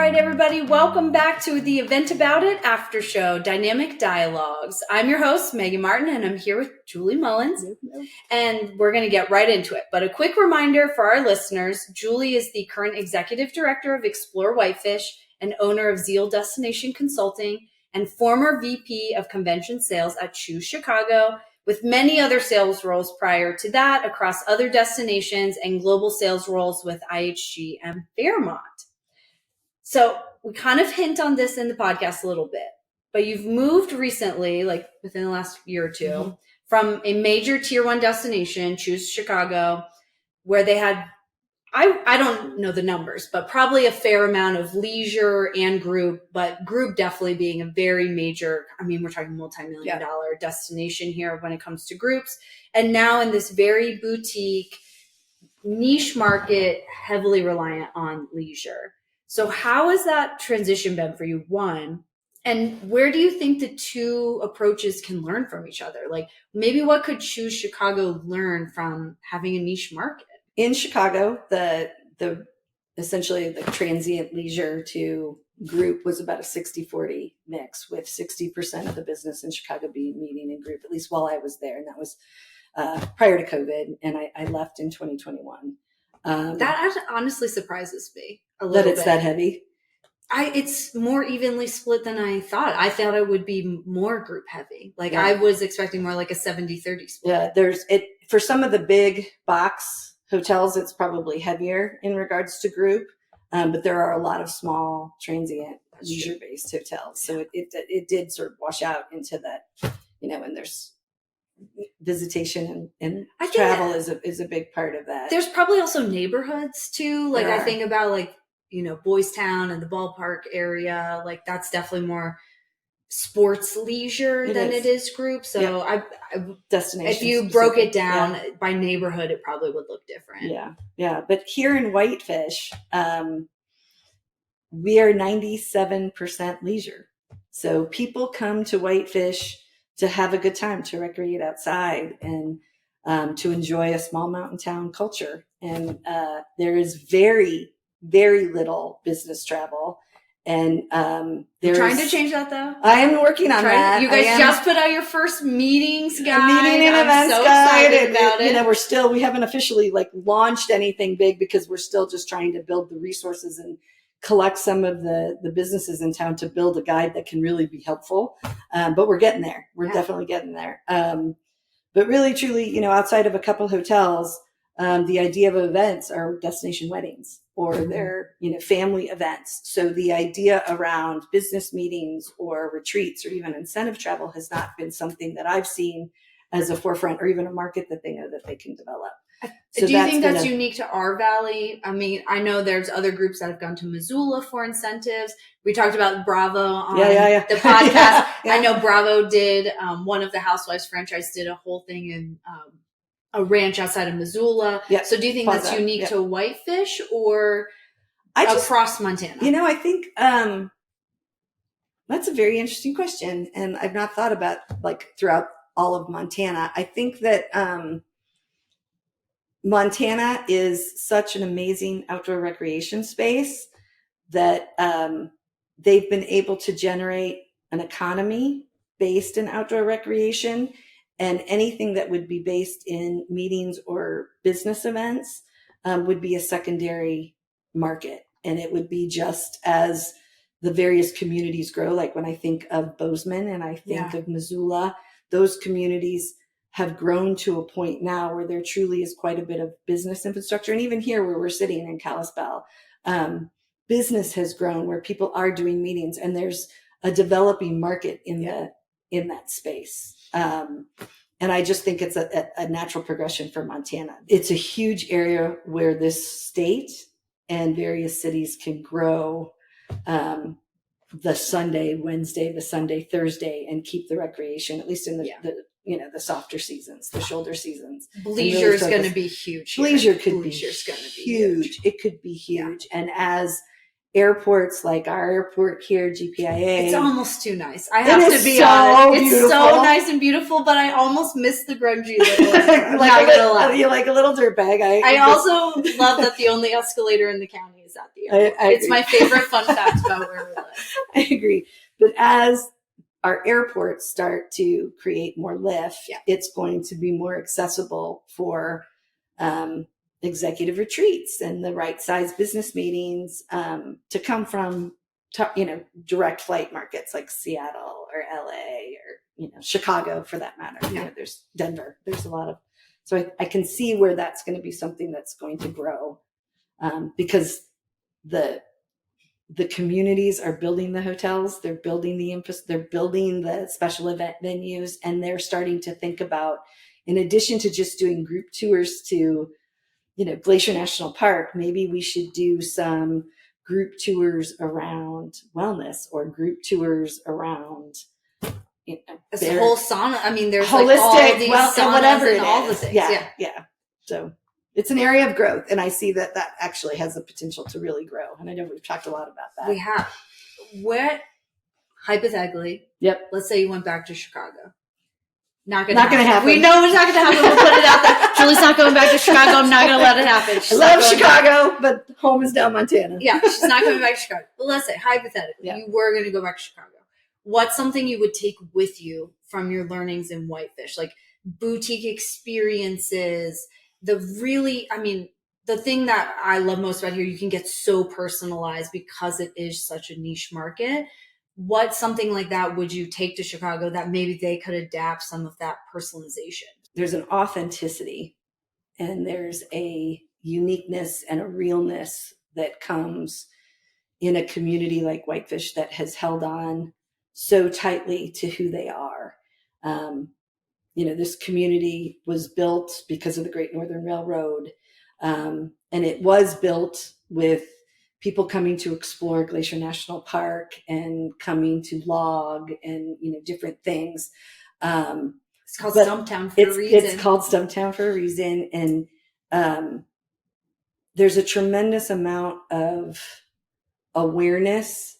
right, everybody, welcome back to the Event About It after show, Dynamic Dialogues. I'm your host, Megan Martin, and I'm here with Julie Mullins, and we're going to get right into it. But a quick reminder for our listeners, Julie is the current Executive Director of Explore Whitefish and owner of Zeal Destination Consulting and former VP of Convention Sales at Choose Chicago, with many other sales roles prior to that across other destinations and global sales roles with IHG and Fairmont. So we kind of hint on this in the podcast a little bit, but you've moved recently, like within the last year or two, from a major tier 1 destination, Choose Chicago, where they had, I don't know the numbers, but probably a fair amount of leisure and group, but group definitely being a very major, I mean, we're talking multi-million-dollar destination here when it comes to groups. And now in this very boutique, niche market, heavily reliant on leisure. So how has that transition been for you, one? And where do you think the two approaches can learn from each other? Like maybe what could Choose Chicago learn from having a niche market? In Chicago, the essentially the transient leisure to group was about a 60-40 mix, with 60% of the business in Chicago being meeting and group, at least while I was there. And that was prior to COVID, and I left in 2021. That honestly surprises me a little bit. That it's that heavy? It's more evenly split than I thought. I thought it would be more group heavy. Like I was expecting more like a 70-30 split. Yeah, for some of the big box hotels, it's probably heavier in regards to group, but there are a lot of small transient leisure-based hotels. So it did sort of wash out into that, and there's visitation and travel is a big part of that. There's probably also neighborhoods too. Like I think about Boys Town and the ballpark area. Like that's definitely more sports leisure than it is group. So I destination. If you broke it down by neighborhood, it probably would look different. Yeah. But here in Whitefish, we are 97% leisure. So people come to Whitefish to have a good time, to recreate outside, and to enjoy a small mountain town culture. And there is very, very little business travel. And there's trying to change that, though. I am working on that. You guys just put out your first meetings guide. Meeting and events so guide. Excited about it. We haven't officially launched anything big because we're still just trying to build the resources and collect some of the businesses in town to build a guide that can really be helpful. But we're getting there. We're definitely getting there. But really, truly, outside of a couple hotels, the idea of events are destination weddings or they're, family events. So the idea around business meetings or retreats or even incentive travel has not been something that I've seen as a forefront or even a market that they know that they can develop. So do you think that's unique to our valley? I mean, I know there's other groups that have gone to Missoula for incentives. We talked about Bravo on the podcast. I know Bravo did, one of the Housewives franchise did a whole thing in a ranch outside of Missoula. So do you think that's unique to Whitefish or across Montana? I think that's a very interesting question. And I've not thought about throughout all of Montana. I think that Montana is such an amazing outdoor recreation space that they've been able to generate an economy based in outdoor recreation, and anything that would be based in meetings or business events would be a secondary market. And it would be just as the various communities grow. Like when I think of Bozeman and I think of Missoula, those communities have grown to a point now where there truly is quite a bit of business infrastructure. And even here where we're sitting in Kalispell, business has grown where people are doing meetings, and there's a developing market in that space. And I just think it's a natural progression for Montana. It's a huge area where this state and various cities can grow the Sunday, Wednesday, the Sunday, Thursday, and keep the recreation, at least in the softer seasons, the shoulder seasons. Leisure is going to be huge. Leisure could be huge. It could be huge. And as airports like our airport here, GPIA. It's almost too nice. I have to be honest. It's so nice and beautiful, but I almost miss the grungy little restaurant. You like a little dirtbag. I also love that the only escalator in the county is at the airport. It's my favorite fun fact about where we live. I agree. But as our airports start to create more lift, it's going to be more accessible for executive retreats and the right size business meetings to come from direct flight markets like Seattle or LA or Chicago for that matter. There's Denver. There's a lot of, so I can see where that's going to be something that's going to grow because the communities are building the hotels, they're building they're building the special event venues, and they're starting to think about, in addition to just doing group tours to Glacier National Park, maybe we should do some group tours around wellness or group tours around it's the whole sauna. I mean, there's holistic, like all these saunas whatever and all the things. Yeah. So it's an area of growth, and I see that actually has the potential to really grow. And I know we've talked a lot about that. We have. What, hypothetically, let's say you went back to Chicago. Not going to happen. We know it's not going to happen. We'll put it out there. Julie's not going back to Chicago. I'm not going to let it happen. I love Chicago, but home is down Montana. Yeah, she's not coming back to Chicago. But let's say, hypothetically, you were going to go back to Chicago. What's something you would take with you from your learnings in Whitefish? Like boutique experiences, the thing that I love most about here, you can get so personalized because it is such a niche market. What something like that would you take to Chicago that maybe they could adapt some of that personalization? There's an authenticity and there's a uniqueness and a realness that comes in a community like Whitefish that has held on so tightly to who they are. This community was built because of the Great Northern Railroad. And it was built with people coming to explore Glacier National Park and coming to log and, different things. It's called Stumptown for a reason. It's called Stumptown for a reason. And there's a tremendous amount of awareness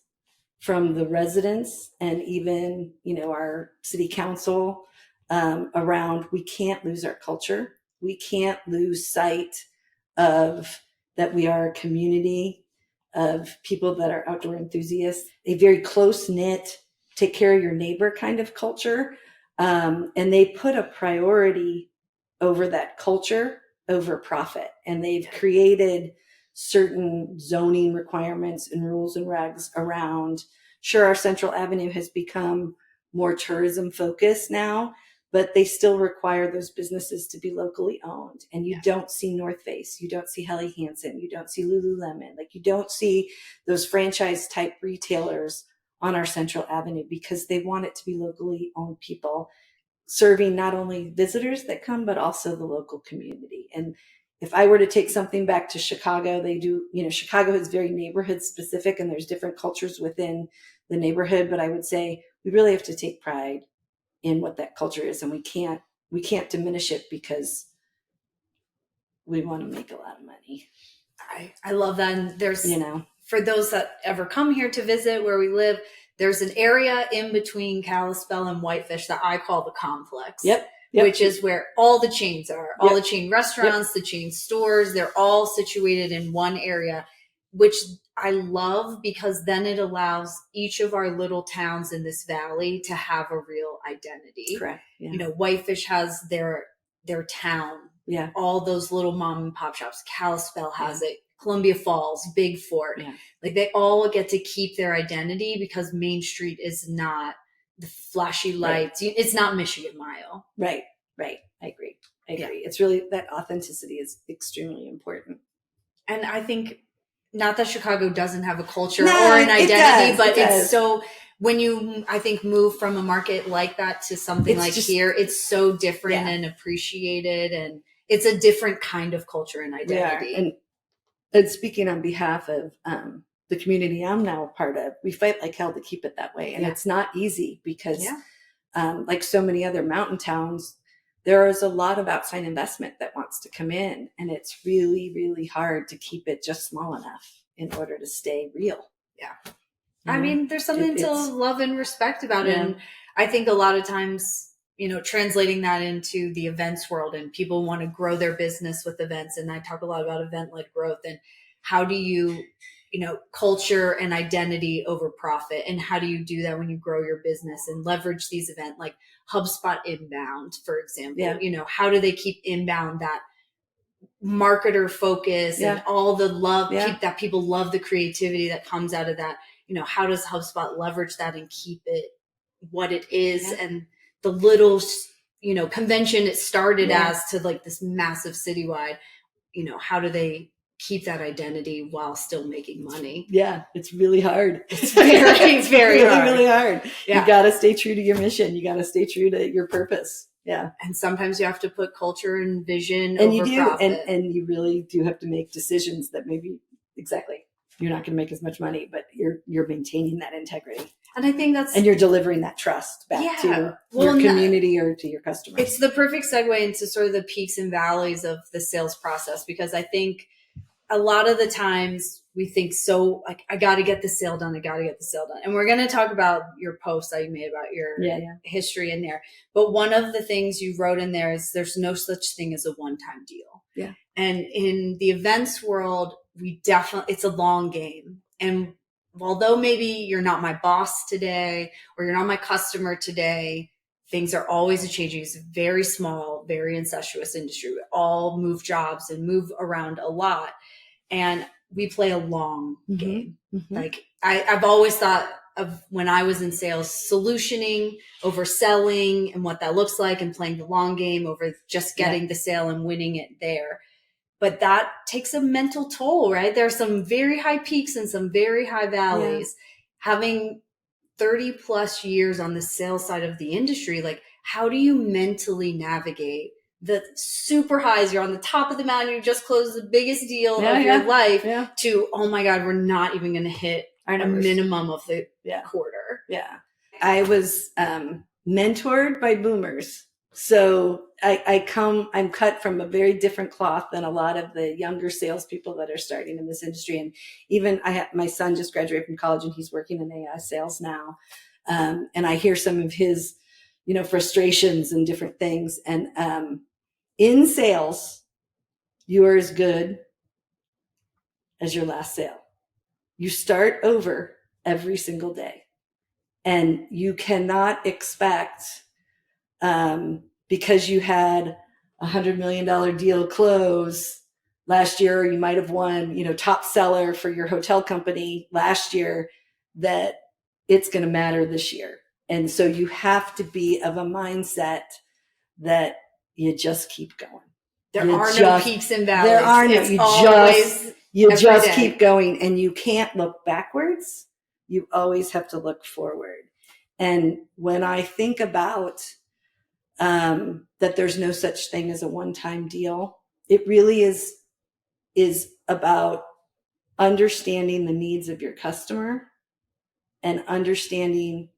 from the residents and even, our city council around, we can't lose our culture. We can't lose sight of that we are a community of people that are outdoor enthusiasts, a very close-knit, take care of your neighbor kind of culture. And they put a priority over that culture, over profit. And they've created certain zoning requirements and rules and regs around. Sure, our Central Avenue has become more tourism focused now, but they still require those businesses to be locally owned. And you don't see North Face, you don't see Helly Hansen, you don't see Lululemon, like you don't see those franchise type retailers on our Central Avenue because they want it to be locally owned people serving not only visitors that come, but also the local community. And if I were to take something back to Chicago, they do, Chicago is very neighborhood specific and there's different cultures within the neighborhood. But I would say we really have to take pride in what that culture is. And we can't diminish it because we want to make a lot of money. I love that. And there's, for those that ever come here to visit where we live, there's an area in between Kalispell and Whitefish that I call the complex. Yep. Which is where all the chains are, all the chain restaurants, the chain stores, they're all situated in one area, which I love because then it allows each of our little towns in this valley to have a real identity. Correct. Yeah. Whitefish has their town. Yeah. All those little mom and pop shops. Kalispell has it. Columbia Falls, Big Fort. Yeah. Like they all get to keep their identity because Main Street is not the flashy lights. Right. It's not Michigan Mile. Right. I agree. It's really, that authenticity is extremely important. And I think not that Chicago doesn't have a culture or an identity, but it's so when you, I think, move from a market like that to something like here, it's so different and appreciated. And it's a different kind of culture and identity. Yeah. And speaking on behalf of the community I'm now a part of, we fight like hell to keep it that way. And it's not easy because like so many other mountain towns, there is a lot of outside investment that wants to come in. And it's really, really hard to keep it just small enough in order to stay real. Yeah. You I know? mean, there's something to love and respect about it. And I think a lot of times, translating that into the events world, and people want to grow their business with events. And I talk a lot about event-led growth and how do you, culture and identity over profit. And how do you do that when you grow your business and leverage these events like HubSpot inbound, for example, how do they keep inbound that marketer focus and all the love, keep that people love the creativity that comes out of that. How does HubSpot leverage that and keep it what it is and the little, convention it started as to like this massive citywide, how do they keep that identity while still making money? Yeah, it's really hard. It's very really, hard. really hard. Yeah. You got to stay true to your mission. You got to stay true to your purpose. Yeah. And sometimes you have to put culture and vision and over you do. profit. And you really do have to make decisions that maybe you're not going to make as much money, but you're maintaining that integrity. And I think and you're delivering that trust back to your community or to your customers. It's the perfect segue into sort of the peaks and valleys of the sales process, because I think a lot of the times we think so like, I got to get the sale done. And we're going to talk about your post that you made about your history in there. But one of the things you wrote in there is there's no such thing as a one-time deal. Yeah. And in the events world, it's a long game. And although maybe you're not my boss today or you're not my customer today, things are always changing. It's a very small, very incestuous industry. We all move jobs and move around a lot. And we play a long game. Mm-hmm. Like I've always thought of when I was in sales, solutioning over selling and what that looks like, and playing the long game over just getting the sale and winning it there. But that takes a mental toll, right? There are some very high peaks and some very high valleys. Having 30 plus years on the sales side of the industry, like how do you mentally navigate the super highs? You're on the top of the mountain, you just closed the biggest deal of your life to, oh my God, we're not even going to hit a minimum of the quarter. Yeah. I was mentored by boomers. So I'm cut from a very different cloth than a lot of the younger salespeople that are starting in this industry. And even my son just graduated from college and he's working in AI sales now. And I hear some of his, frustrations and different things. And in sales, you are as good as your last sale. You start over every single day. And you cannot expect, because you had $100 million deal close last year, or you might have won, top seller for your hotel company last year, that it's going to matter this year. And so you have to be of a mindset that you just keep going. There are no peaks and valleys. There are no, you just keep going, and you can't look backwards. You always have to look forward. And when I think about that there's no such thing as a one-time deal, it really is about understanding the needs of your customer and understanding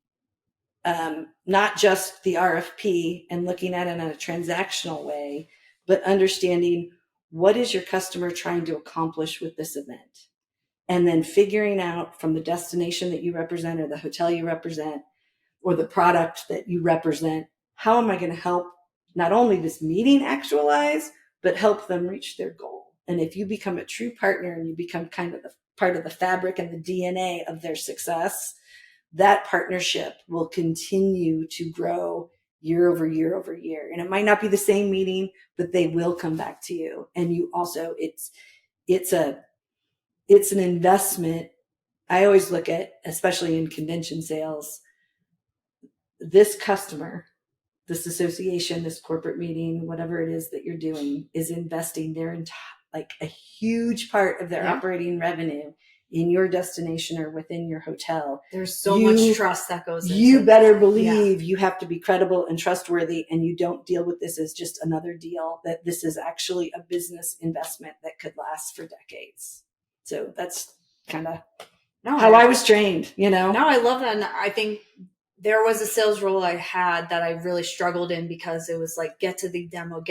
not just the RFP and looking at it in a transactional way, but understanding what is your customer trying to accomplish with this event. And then figuring out from the destination that you represent, or the hotel you represent, or the product that you represent, how am I going to help not only this meeting actualize, but help them reach their goal? And if you become a true partner and you become kind of the part of the fabric and the DNA of their success, that partnership will continue to grow year over year over year. And it might not be the same meeting, but they will come back to you. And you also, it's an investment. I always look at, especially in convention sales, this customer, this association, this corporate meeting, whatever it is that you're doing, is investing their entire, like a huge part of their operating revenue in your destination or within your hotel. There's so much trust that goes into it. You better believe you have to be credible and trustworthy, and you don't deal with this as just another deal, that this is actually a business investment that could last for decades. So that's kind of how I was trained, No, I love that. And I think there was a sales role I had that I really struggled in because it was like, get to the demo.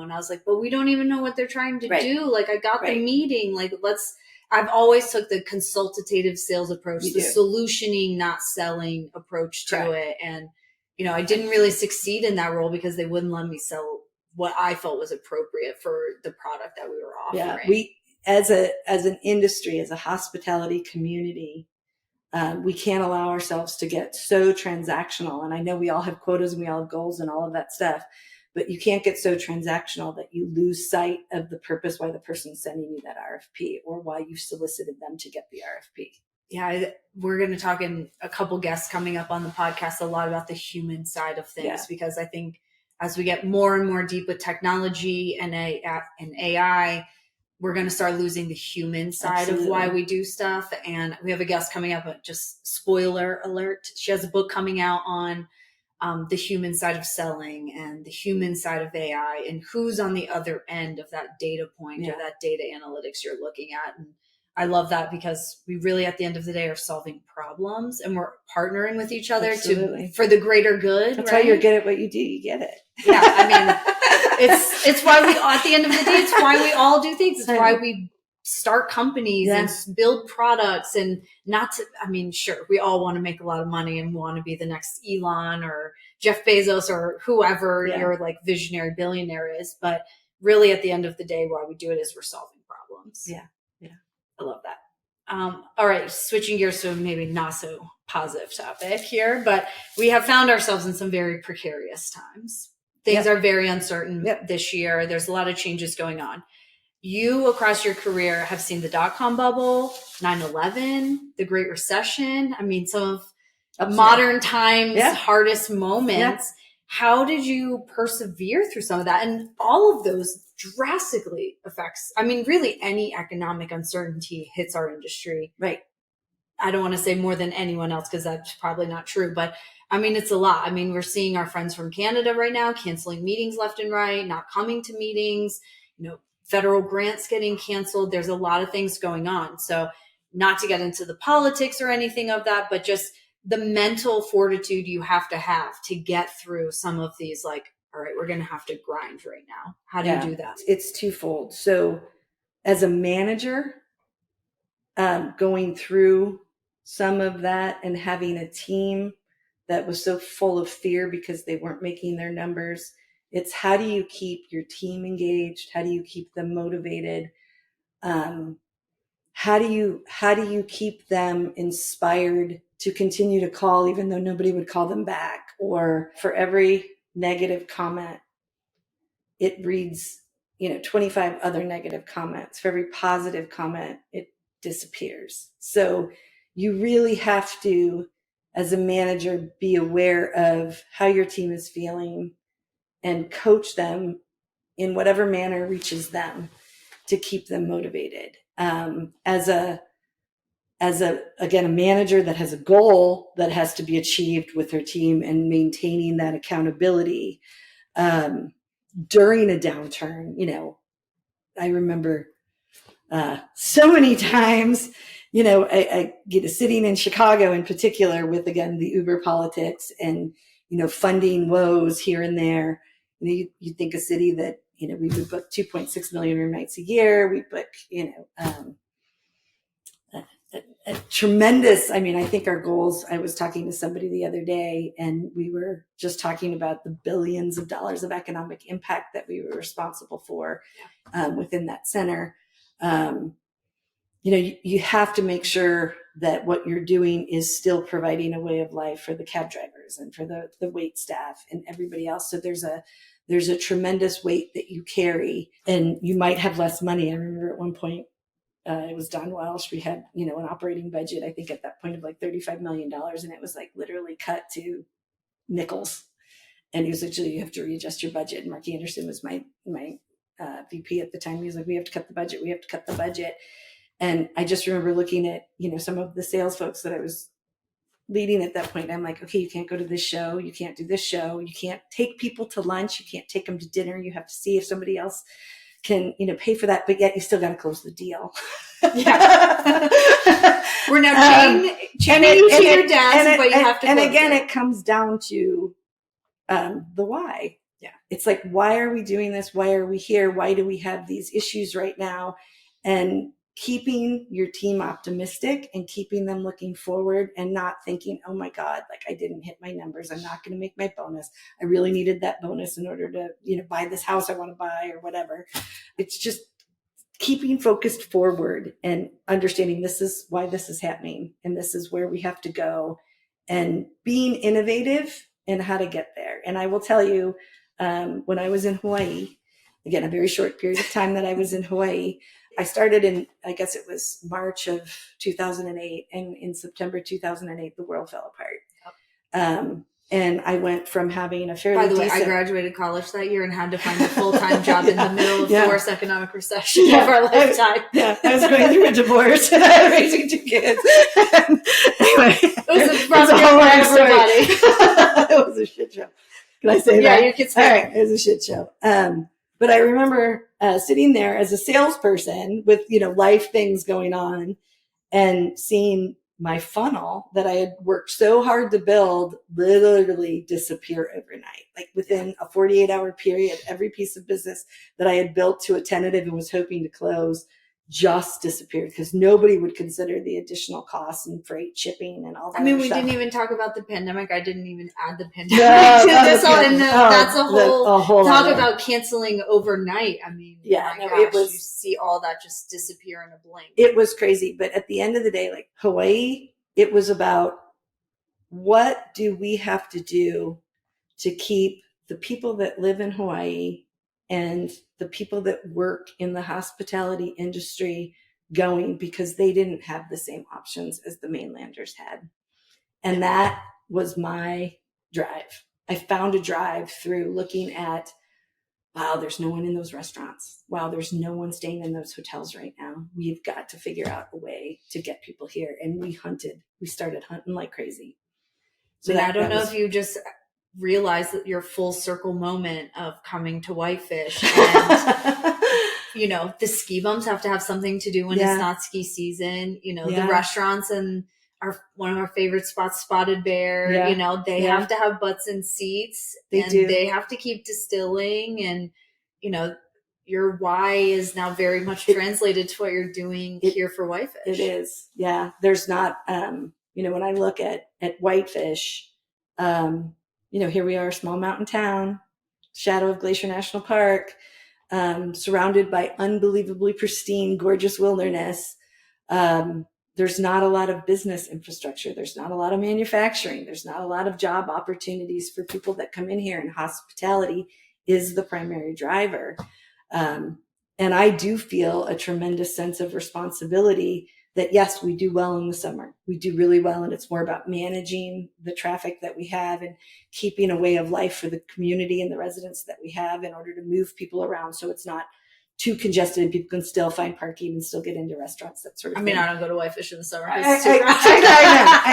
And I was like, but we don't even know what they're trying to do. Like, I got the meeting. Like, I've always took the consultative sales approach, the solutioning, not selling approach to it. And, you know, I didn't really succeed in that role because they wouldn't let me sell what I felt was appropriate for the product that we were offering. Yeah, we, as an industry, as a hospitality community, we can't allow ourselves to get so transactional. And I know we all have quotas and we all have goals and all of that stuff, but you can't get so transactional that you lose sight of the purpose why the person's sending you that RFP or why you solicited them to get the RFP. Yeah, we're going to talk in a couple guests coming up on the podcast a lot about the human side of things, because I think as we get more and more deep with technology and AI, we're going to start losing the human side of why we do stuff. And we have a guest coming up, just spoiler alert. She has a book coming out on the human side of selling and the human side of AI and who's on the other end of that data point or that data analytics you're looking at. And I love that because we really, at the end of the day, are solving problems and we're partnering with each other for the greater good. That's why you're good at what you do. You get it. Yeah. I mean, it's why we, at the end of the day, it's why we all do things. It's why we start companies and build products and sure, we all want to make a lot of money and want to be the next Elon or Jeff Bezos or whoever your like visionary billionaire is. But really at the end of the day, why we do it is we're solving problems. Yeah. Yeah. I love that. All right. Switching gears to maybe not so positive topic here, but we have found ourselves in some very precarious times. Things are very uncertain this year. There's a lot of changes going on. You, across your career, have seen the dot-com bubble, 9/11, the Great Recession. I mean, some of modern times' hardest moments. Yeah. How did you persevere through some of that? And all of those drastically affects, really any economic uncertainty hits our industry. Right. I don't want to say more than anyone else because that's probably not true, but it's a lot. We're seeing our friends from Canada right now canceling meetings left and right, not coming to meetings, federal grants getting canceled. There's a lot of things going on. So not to get into the politics or anything of that, but just the mental fortitude you have to get through some of these, like, all right, we're going to have to grind right now. How do you do that? It's twofold. So as a manager, going through some of that and having a team that was so full of fear because they weren't making their numbers, it's how do you keep your team engaged? How do you keep them motivated? How do you keep them inspired to continue to call even though nobody would call them back? Or for every negative comment, it reads, 25 other negative comments. For every positive comment, it disappears. So you really have to, as a manager, be aware of how your team is feeling and coach them in whatever manner reaches them to keep them motivated. As a manager that has a goal that has to be achieved with her team and maintaining that accountability, during a downturn, I remember, so many times, I get sitting in Chicago in particular with, again, the Uber politics and, funding woes here and there. You think a city that, we would book 2.6 million room nights a year. We book, a tremendous, I think our goals, I was talking to somebody the other day and we were just talking about the billions of dollars of economic impact that we were responsible for within that center. You have to make sure that what you're doing is still providing a way of life for the cab drivers and for the wait staff and everybody else. So there's a tremendous weight that you carry and you might have less money. I remember at one point, it was Don Welsh. We had, an operating budget, I think at that point of like $35 million. And it was like literally cut to nickels. And he was like, Julie, you have to readjust your budget. And Mark Anderson was my VP at the time. He was like, we have to cut the budget. And I just remember looking at, some of the sales folks that I was leading at that point. I'm like, okay, you can't go to this show. You can't do this show. You can't take people to lunch. You can't take them to dinner. You have to see if somebody else can, pay for that, but yet you still got to close the deal. Yeah. We're now chaining you to your dad's, but you have to. And again, it comes down to the why. Yeah. It's like, why are we doing this? Why are we here? Why do we have these issues right now? And keeping your team optimistic and keeping them looking forward and not thinking, oh my God, like I didn't hit my numbers. I'm not going to make my bonus. I really needed that bonus in order to, buy this house I want to buy or whatever. It's just keeping focused forward and understanding this is why this is happening and this is where we have to go, and being innovative in how to get there. And I will tell you, when I was in Hawaii, again, a very short period of time that I was in Hawaii, I started in, I guess it was March of 2008, and in September 2008, the world fell apart. And I went from having a fairly By the way, I graduated college that year and had to find a full-time job in the middle of the worst economic recession of our lifetime. I was going through a divorce and I was raising 2 kids. Anyway, it was a rough year for everybody. It was a shit show. Can I say that? Yeah, you can say All right, it was a shit show. But I remember sitting there as a salesperson with, life things going on and seeing my funnel that I had worked so hard to build literally disappear overnight. Like within a 48-hour period, every piece of business that I had built to a tentative and was hoping to close just disappeared because nobody would consider the additional costs and freight, shipping, and all that. I mean, we stuff. didn't even talk about the pandemic. I didn't even add the pandemic to this. That's a whole talk about canceling overnight. I mean, it was, you see all that just disappear in a blink. It was crazy. But at the end of the day, like Hawaii, it was about what do we have to do to keep the people that live in Hawaii and the people that work in the hospitality industry going, because they didn't have the same options as the mainlanders had. And that was my drive. I found a drive through looking at, wow, there's no one in those restaurants. Wow, there's no one staying in those hotels right now. We've got to figure out a way to get people here. And we started hunting like crazy. So I don't know if you just realize that your full circle moment of coming to Whitefish and the ski bumps have to have something to do when it's not ski season. The restaurants and one of our favorite spots, Spotted Bear, they have to have butts and seats. They have to keep distilling, and your why is now very much translated to what you're doing here for Whitefish. It is. Yeah. There's not when I look at Whitefish, here we are, a small mountain town, shadow of Glacier National Park, surrounded by unbelievably pristine, gorgeous wilderness. There's not a lot of business infrastructure. There's not a lot of manufacturing. There's not a lot of job opportunities for people that come in here, and hospitality is the primary driver. And I do feel a tremendous sense of responsibility that, yes, we do well in the summer. We do really well. And it's more about managing the traffic that we have and keeping a way of life for the community and the residents that we have in order to move people around. So it's not too congested and people can still find parking and still get into restaurants, that sort of thing. I don't go to Whitefish in the summer. I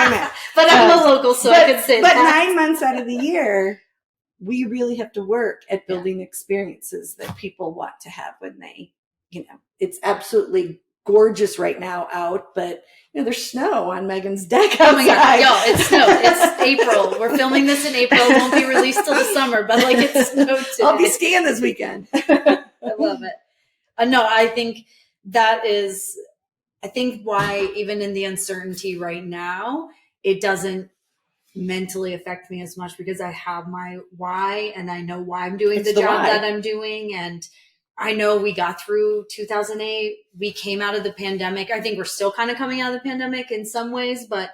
know. But I'm a local, so I can say that. But 9 months out of the year, we really have to work at building experiences that people want to have when they, it's absolutely gorgeous right now out, but there's snow on Megan's deck outside. Oh my God. Yo, it's snow. It's April. We're filming this in April. It won't be released till the summer, but it's snow today. I'll be skiing this weekend. I love it. No, I think why even in the uncertainty right now, it doesn't mentally affect me as much because I have my why and I know why I'm doing the job that I'm doing. And I know we got through 2008. We came out of the pandemic. I think we're still kind of coming out of the pandemic in some ways, but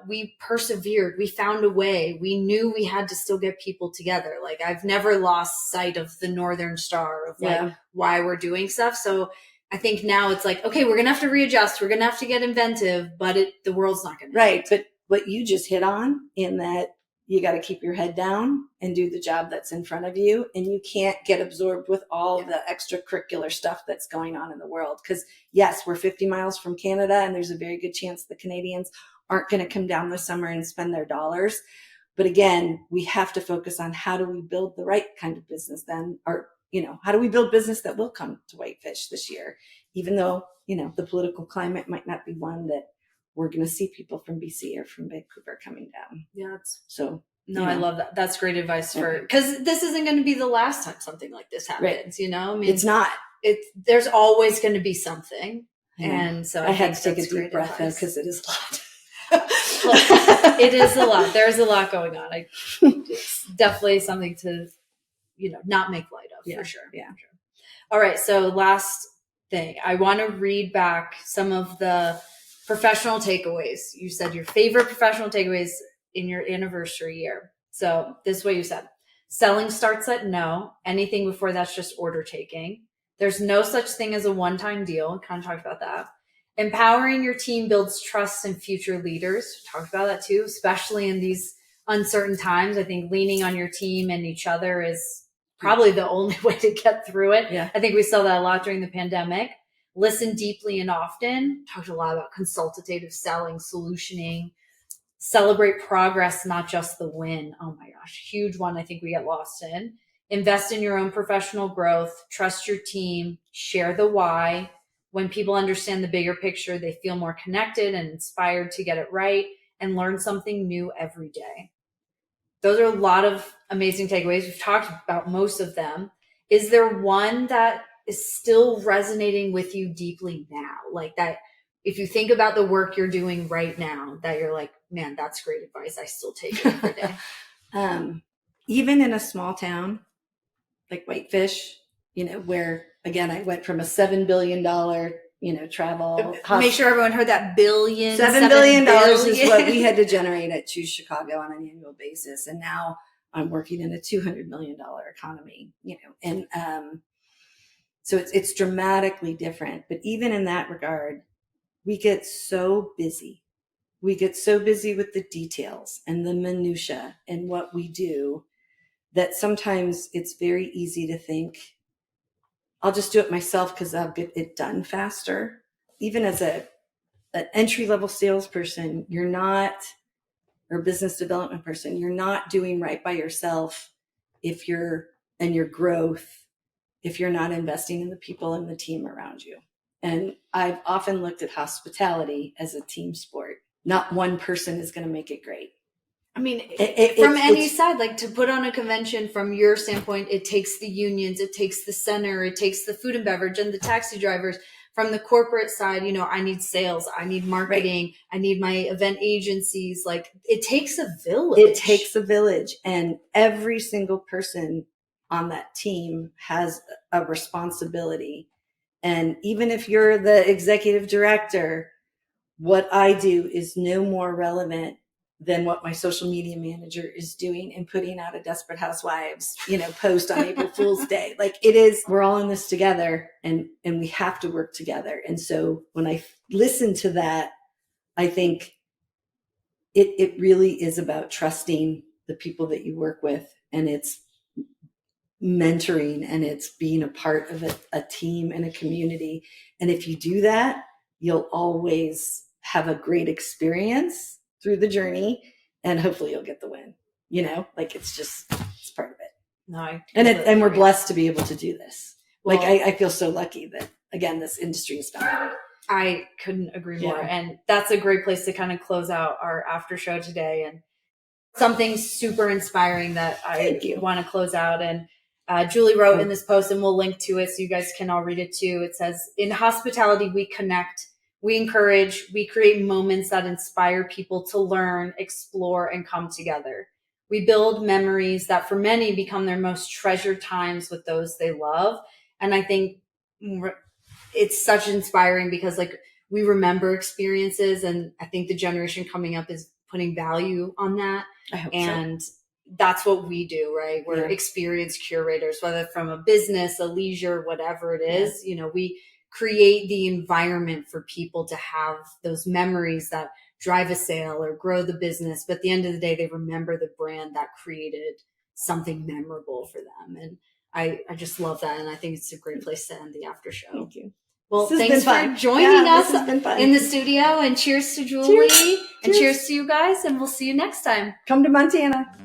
we persevered. We found a way. We knew we had to still get people together. Like I've never lost sight of the Northern Star of why we're doing stuff. So I think now it's like, okay, we're going to have to readjust. We're going to have to get inventive, but the world's not going to. Right. But what you just hit on in that you got to keep your head down and do the job that's in front of you. And you can't get absorbed with all the extracurricular stuff that's going on in the world. Because yes, we're 50 miles from Canada and there's a very good chance the Canadians aren't going to come down this summer and spend their dollars. But again, we have to focus on how do we build the right kind of business then, or how do we build business that will come to Whitefish this year, even though, the political climate might not be one that we're going to see people from BC or from Vancouver coming down. Yeah. I love that. That's great advice because this isn't going to be the last time something like this happens, Right. I mean, it's not. There's always going to be something. And so I had to take a deep breath though, because it is a lot. It is a lot. There's a lot going on. It's definitely something to, not make light of, for sure. Yeah. For sure. All right. So last thing, I want to read back some of the professional takeaways. You said your favorite professional takeaways in your anniversary year. So this is what you said. Selling starts at no. Anything before that's just order taking. There's no such thing as a one-time deal. Kind of talked about that. Empowering your team builds trust in future leaders. Talked about that too, especially in these uncertain times. I think leaning on your team and each other is probably the only way to get through it. Yeah. I think we saw that a lot during the pandemic. Listen deeply and often. Talked a lot about consultative selling, solutioning. Celebrate progress, not just the win. Oh my gosh, huge one I think we get lost in. Invest in your own professional growth. Trust your team. Share the why. When people understand the bigger picture, they feel more connected and inspired to get it right and learn something new every day. Those are a lot of amazing takeaways. We've talked about most of them. Is there one that is still resonating with you deeply now? Like that, if you think about the work you're doing right now, that you're like, man, that's great advice. I still take it every day. Even in a small town like Whitefish, where again, I went from a $7 billion, travel. Make sure everyone heard that billion. $7 billion is what we had to generate at Choose Chicago on an annual basis. And now I'm working in a $200 million economy, and so it's dramatically different. But even in that regard, we get so busy. We get so busy with the details and the minutia and what we do that sometimes it's very easy to think, I'll just do it myself because I'll get it done faster. Even as an entry-level salesperson, or business development person, you're not doing right by yourself if you're not investing in the people and the team around you. And I've often looked at hospitality as a team sport. Not one person is going to make it great. I mean, from any side, like to put on a convention from your standpoint, it takes the unions, it takes the center, it takes the food and beverage and the taxi drivers. From the corporate side, I need sales, I need marketing, right. I need my event agencies. Like it takes a village. It takes a village. And every single person on that team has a responsibility. And even if you're the executive director, what I do is no more relevant than what my social media manager is doing and putting out a Desperate Housewives, post on April Fool's Day. Like it is, we're all in this together and we have to work together. And so when I listen to that, I think it really is about trusting the people that you work with, and it's mentoring and it's being a part of a team and a community. And if you do that, you'll always have a great experience through the journey, and hopefully you'll get the win. It's part of it. No, and we're blessed to be able to do this. Well, I feel so lucky that again, this industry is found. I couldn't agree more. And that's a great place to kind of close out our after show today. And something super inspiring that I want to close out. And Julie wrote in this post, and we'll link to it so you guys can all read it too. It says, in hospitality, we connect, we encourage, we create moments that inspire people to learn, explore, and come together. We build memories that for many become their most treasured times with those they love. And I think it's such inspiring because we remember experiences, and I think the generation coming up is putting value on that. I hope and so. That's what we do, right? We're experience curators, whether from a business, a leisure, whatever it is, we create the environment for people to have those memories that drive a sale or grow the business. But at the end of the day, they remember the brand that created something memorable for them. And I just love that. And I think it's a great place to end the after show. Thank you. Well, thanks for joining us in the studio, and cheers to Julie and cheers to you guys. And we'll see you next time. Come to Montana.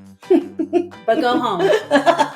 But go home.